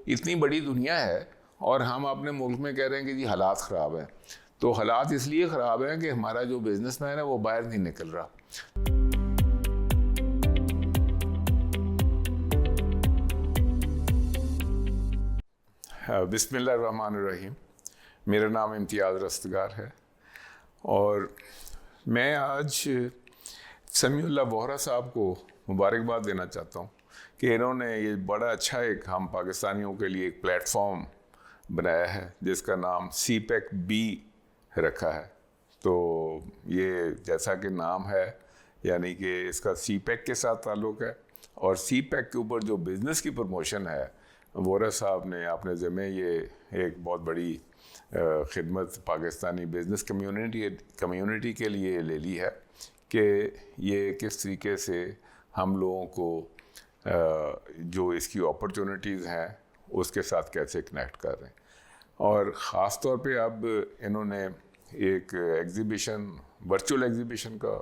इतनी बड़ी दुनिया है और हम अपने मुल्क में कह रहे हैं कि जी हालात ख़राब हैं। तो हालात इसलिए ख़राब हैं कि हमारा जो बिजनेसमैन है वो बाहर नहीं निकल रहा। बिस्मिल्लाहिर्रहमानिर्रहीम। मेरा नाम इम्तियाज़ रस्तगार है और मैं आज समीउल्लाह बोहरा साहब को मुबारकबाद देना चाहता हूँ कि इन्होंने ये बड़ा अच्छा एक हम पाकिस्तानियों के लिए एक प्लेटफॉर्म बनाया है जिसका नाम CPEC B रखा है। तो ये जैसा कि नाम है यानी कि इसका CPEC के साथ ताल्लुक़ है और CPEC के ऊपर जो बिज़नेस की प्रमोशन है बोहरा साहब ने अपने ज़िम्मे ये एक बहुत बड़ी खिदमत पाकिस्तानी बिज़नेस कम्युनिटी के लिए ले ली है कि ये किस तरीके से हम लोगों को जो इसकी अपॉर्चुनिटीज़ हैं उसके साथ कैसे कनेक्ट कर रहे हैं। और ख़ास तौर पे अब इन्होंने एक एग्ज़िबिशन वर्चुअल एग्ज़िबिशन का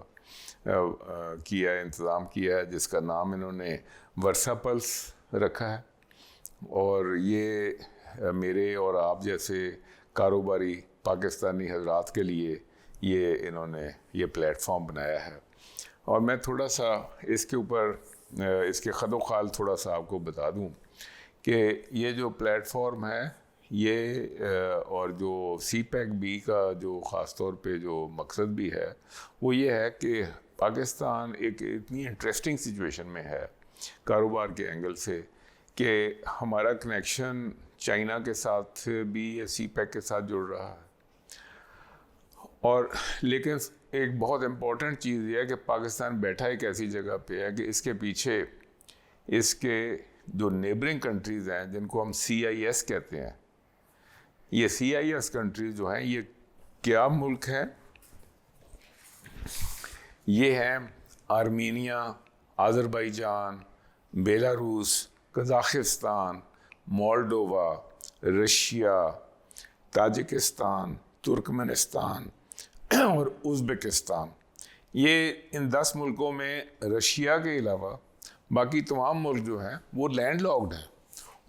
इंतज़ाम किया है जिसका नाम इन्होंने वर्सापल्स रखा है और ये मेरे और आप जैसे कारोबारी पाकिस्तानी हजरात के लिए ये इन्होंने ये प्लेटफॉर्म बनाया है। और मैं थोड़ा सा इसके ऊपर इसके खदोखाल थोड़ा सा आपको बता दूं कि ये जो प्लेटफॉर्म है ये और जो CPEC B का जो ख़ास तौर पे जो मकसद भी है वो ये है कि पाकिस्तान एक इतनी इंटरेस्टिंग सिचुएशन में है कारोबार के एंगल से कि हमारा कनेक्शन चाइना के साथ भी CPEC के साथ जुड़ रहा है। और लेकिन एक बहुत इम्पॉर्टेंट चीज़ ये है कि पाकिस्तान बैठा एक ऐसी जगह पे है कि इसके पीछे इसके जो नेबरिंग कंट्रीज़ हैं जिनको हम CIS कहते हैं, ये CIS कंट्रीज़ जो हैं ये क्या मुल्क हैं? ये हैं Armenia, Azerbaijan, Belarus, Kazakhstan, Moldova, Russia, Tajikistan, Turkmenistan और उज़्बेकिस्तान। ये इन 10 मुल्कों में रशिया के अलावा बाकी तमाम मुल्क जो हैं वो लैंडलॉक्ड हैं।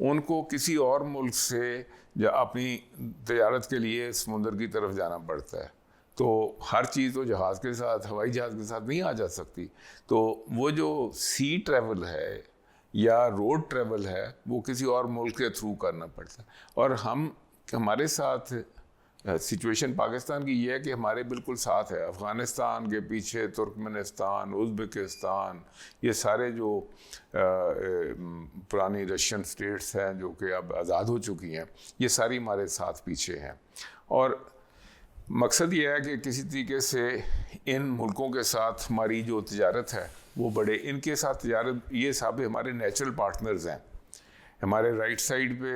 उनको किसी और मुल्क से अपनी तजारत के लिए समुंदर की तरफ जाना पड़ता है। तो हर चीज़ तो जहाज़ के साथ, हवाई जहाज़ के साथ नहीं आ जा सकती। तो वो जो सी ट्रैवल है या रोड ट्रैवल है वो किसी और मुल्क के थ्रू करना पड़ता है। और हमारे साथ सिचुएशन पाकिस्तान की ये है कि हमारे बिल्कुल साथ है। अफ़गानिस्तान के पीछे तुर्कमेनिस्तान, उज़्बेकिस्तान, ये सारे जो पुरानी रशियन स्टेट्स हैं जो कि अब आज़ाद हो चुकी हैं, ये सारी हमारे साथ पीछे हैं। और मकसद ये है कि किसी तरीके से इन मुल्कों के साथ हमारी जो तजारत है वो बढ़े। इनके साथ तजारत ये सब हमारे नेचुरल पार्टनर्स हैं। हमारे राइट साइड पे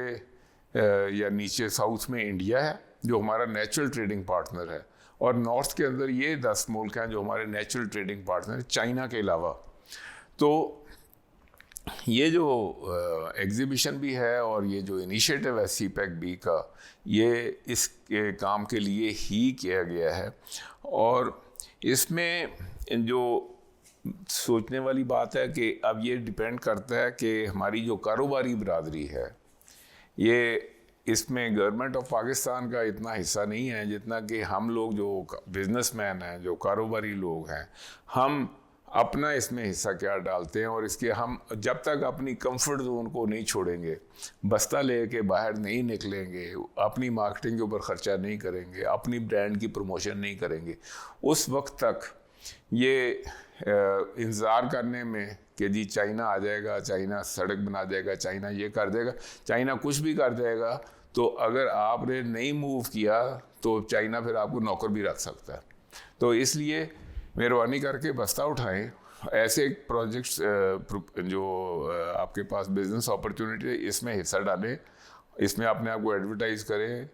या नीचे साउथ में इंडिया है जो हमारा नेचुरल ट्रेडिंग पार्टनर है और नॉर्थ के अंदर ये 10 मुल्क हैं जो हमारे नेचुरल ट्रेडिंग पार्टनर हैं चाइना के अलावा। तो ये जो एग्ज़िबिशन भी है और ये जो इनिशिएटिव है CPEC B का, ये इस काम के लिए ही किया गया है। और इसमें जो सोचने वाली बात है कि अब ये डिपेंड करता है कि हमारी जो कारोबारी बरादरी है ये इसमें गवर्नमेंट ऑफ पाकिस्तान का इतना हिस्सा नहीं है जितना कि हम लोग जो बिजनेसमैन हैं, जो कारोबारी लोग हैं, हम अपना इसमें हिस्सा क्या डालते हैं। और इसके हम जब तक अपनी कंफर्ट जोन को नहीं छोड़ेंगे, बस्ता लेके बाहर नहीं निकलेंगे, अपनी मार्केटिंग के ऊपर ख़र्चा नहीं करेंगे, अपनी ब्रांड की प्रमोशन नहीं करेंगे, उस वक्त तक ये इंतज़ार करने में कि जी चाइना आ जाएगा, चाइना सड़क बना देगा, चाइना ये कर देगा, चाइना कुछ भी कर देगा, तो अगर आपने नहीं मूव किया तो चाइना फिर आपको नौकर भी रख सकता है। तो इसलिए मेहरबानी करके बस्ता उठाएं, ऐसे प्रोजेक्ट्स जो आपके पास बिजनेस अपॉर्चुनिटी है इसमें हिस्सा डालें, इसमें अपने आप को एडवर्टाइज़ करें,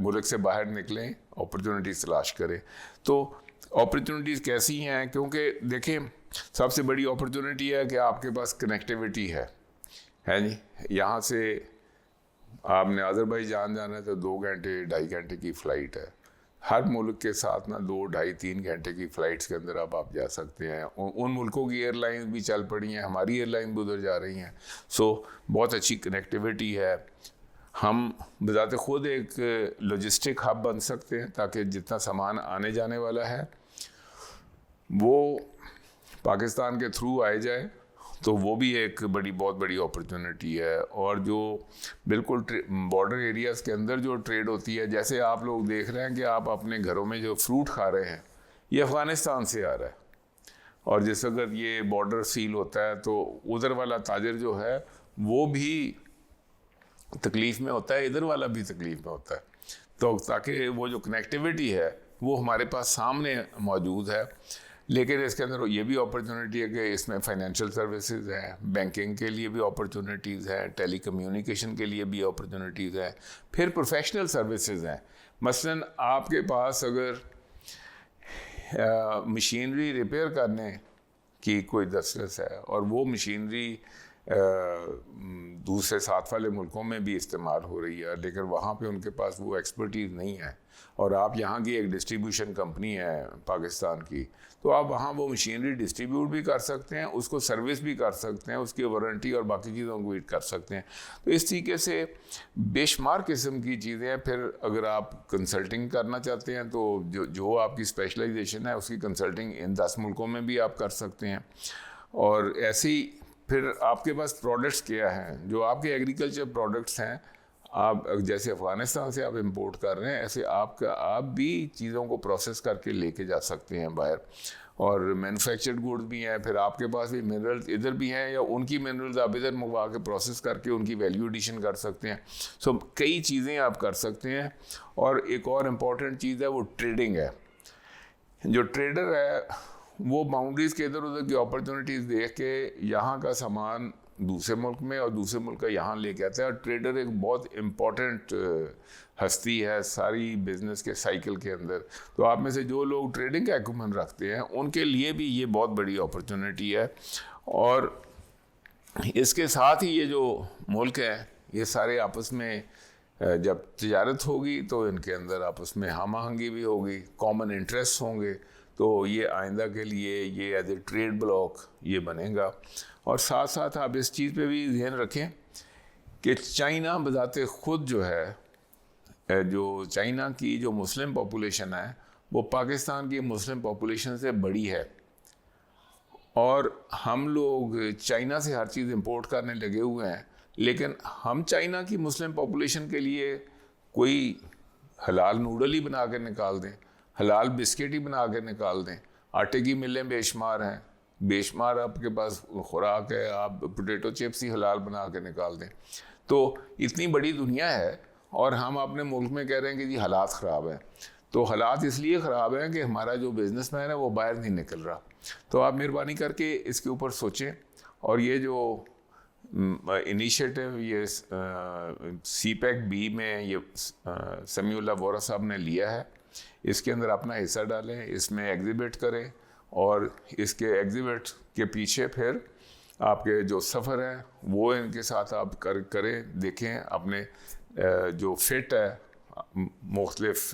मुल्क से बाहर निकलें, अपॉर्चुनिटीज़ तलाश करें। तो अपॉर्चुनिटीज़ कैसी हैं? क्योंकि देखें सबसे बड़ी अपॉर्चुनिटी है कि आपके पास कनेक्टिविटी है जी। यहाँ से आपने अज़रबैजान जाना है तो 2 घंटे 2.5 घंटे की फ़्लाइट है। हर मुल्क के साथ ना 2, 2.5, 3 घंटे की फ़्लाइट्स के अंदर अब आप जा सकते हैं। उन मुल्कों की एयरलाइंस भी चल पड़ी हैं, हमारी एयरलाइन भी उधर जा रही हैं। सो बहुत अच्छी कनेक्टिविटी है। हम बज़ाते ख़ुद एक लॉजिस्टिक हब बन सकते हैं, ताकि जितना सामान आने जाने वाला है वो पाकिस्तान के थ्रू आए जाए, तो वो भी एक बहुत बड़ी अपॉर्चुनिटी है। और जो बिल्कुल बॉर्डर एरियाज़ के अंदर जो ट्रेड होती है, जैसे आप लोग देख रहे हैं कि आप अपने घरों में जो फ्रूट खा रहे हैं ये अफ़गानिस्तान से आ रहा है, और जिस वक्त ये बॉर्डर सील होता है तो उधर वाला ताजर जो है वो भी तकलीफ़ में होता है, इधर वाला भी तकलीफ़ में होता है। तो ताकि वो जो कनेक्टिविटी है वो हमारे पास सामने मौजूद है। लेकिन इसके अंदर ये भी अपॉर्चुनिटी है कि इसमें फाइनेंशियल सर्विसेज हैं, बैंकिंग के लिए भी अपॉर्चुनिटीज़ हैं, टेली कम्युनिकेशन के लिए भी अपॉर्चुनिटीज़ हैं, फिर प्रोफेशनल सर्विसेज हैं। मसलन आपके पास अगर मशीनरी रिपेयर करने की कोई दस्तरस है और वो मशीनरी दूसरे साथ वाले मुल्कों में भी इस्तेमाल हो रही है, लेकिन वहाँ पे उनके पास वो एक्सपर्टीज़ नहीं है, और आप यहाँ की एक डिस्ट्रीब्यूशन कंपनी है पाकिस्तान की, तो आप वहाँ वो मशीनरी डिस्ट्रीब्यूट भी कर सकते हैं, उसको सर्विस भी कर सकते हैं, उसकी वारंटी और बाकी चीज़ों को भी कर सकते हैं। तो इस तरीके से बेशुमार किस्म की चीज़ें हैं। फिर अगर आप कंसल्टिंग करना चाहते हैं तो जो आपकी स्पेशलाइजेशन है उसकी कंसल्टिंग इन 10 मुल्कों में भी आप कर सकते हैं। और ऐसे ही फिर आपके पास प्रोडक्ट्स क्या हैं, जो आपके एग्रीकल्चर प्रोडक्ट्स हैं, आप जैसे अफ़गानिस्तान से आप इंपोर्ट कर रहे हैं, ऐसे आप भी चीज़ों को प्रोसेस करके लेके जा सकते हैं बाहर। और मैन्युफैक्चर्ड गुड्स भी हैं, फिर आपके पास भी मिनरल्स इधर भी हैं, या उनकी मिनरल्स आप इधर मंगवा के प्रोसेस करके उनकी वैल्यू एडिशन कर सकते हैं। सो कई चीज़ें आप कर सकते हैं। और एक और इम्पॉर्टेंट चीज़ है वो ट्रेडिंग है। जो ट्रेडर है वो बाउंड्रीज़ के इधर उधर की अपॉर्चुनिटीज़ देख के यहाँ का सामान दूसरे मुल्क में और दूसरे मुल्क का यहाँ लेके आता है। और ट्रेडर एक बहुत इम्पॉर्टेंट हस्ती है सारी बिज़नेस के साइकिल के अंदर। तो आप में से जो लोग ट्रेडिंग का एक्यूमेंट रखते हैं उनके लिए भी ये बहुत बड़ी अपॉर्चुनिटी है। और इसके साथ ही ये जो मुल्क हैं ये सारे आपस में जब तिजारत होगी तो इनके अंदर आपस में हम आहंगी भी होगी, कॉमन इंटरेस्ट होंगे, तो ये आइंदा के लिए ये एज ए ट्रेड ब्लॉक ये बनेगा। और साथ साथ आप इस चीज़ पे भी ध्यान रखें कि चाइना बज़ाते ख़ुद जो है, जो चाइना की जो मुस्लिम पॉपुलेशन है वो पाकिस्तान की मुस्लिम पॉपुलेशन से बड़ी है, और हम लोग चाइना से हर चीज़ इंपोर्ट करने लगे हुए हैं। लेकिन हम चाइना की मुस्लिम पॉपुलेशन के लिए कोई हलाल नूडल ही बना के निकाल दें, हलाल बिस्किट ही बना के निकाल दें, आटे की मिलें बेशुमार हैं, बेशुमार आपके पास खुराक है, आप पोटैटो चिप्स ही हलाल बना के निकाल दें। तो इतनी बड़ी दुनिया है और हम अपने मुल्क में कह रहे हैं कि जी हालात ख़राब हैं। तो हालात इसलिए ख़राब हैं कि हमारा जो बिज़नेसमैन है वो बाहर नहीं निकल रहा। तो आप मेहरबानी करके इसके ऊपर सोचें। और ये जो इनिशिएटिव ये CPEC B में ये समीउल्लाह वोरा साहब ने लिया है, इसके अंदर अपना हिस्सा डालें, इसमें एग्ज़िबिट करें, और इसके एग्ज़िबिट के पीछे फिर आपके जो सफ़र हैं वो इनके साथ आप करें, देखें अपने जो फिट है मुख्तलिफ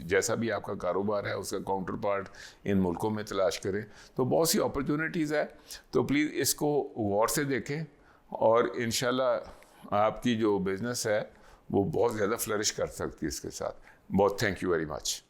जैसा भी आपका कारोबार है उसका काउंटर पार्ट इन मुल्कों में तलाश करें। तो बहुत सी अपॉर्चुनिटीज़ है, तो प्लीज़ इसको गौर से देखें और इंशाल्लाह आपकी जो बिज़नेस है वो बहुत ज़्यादा फ्लरिश कर सकती है इसके साथ। बहुत थैंक यू वेरी मच।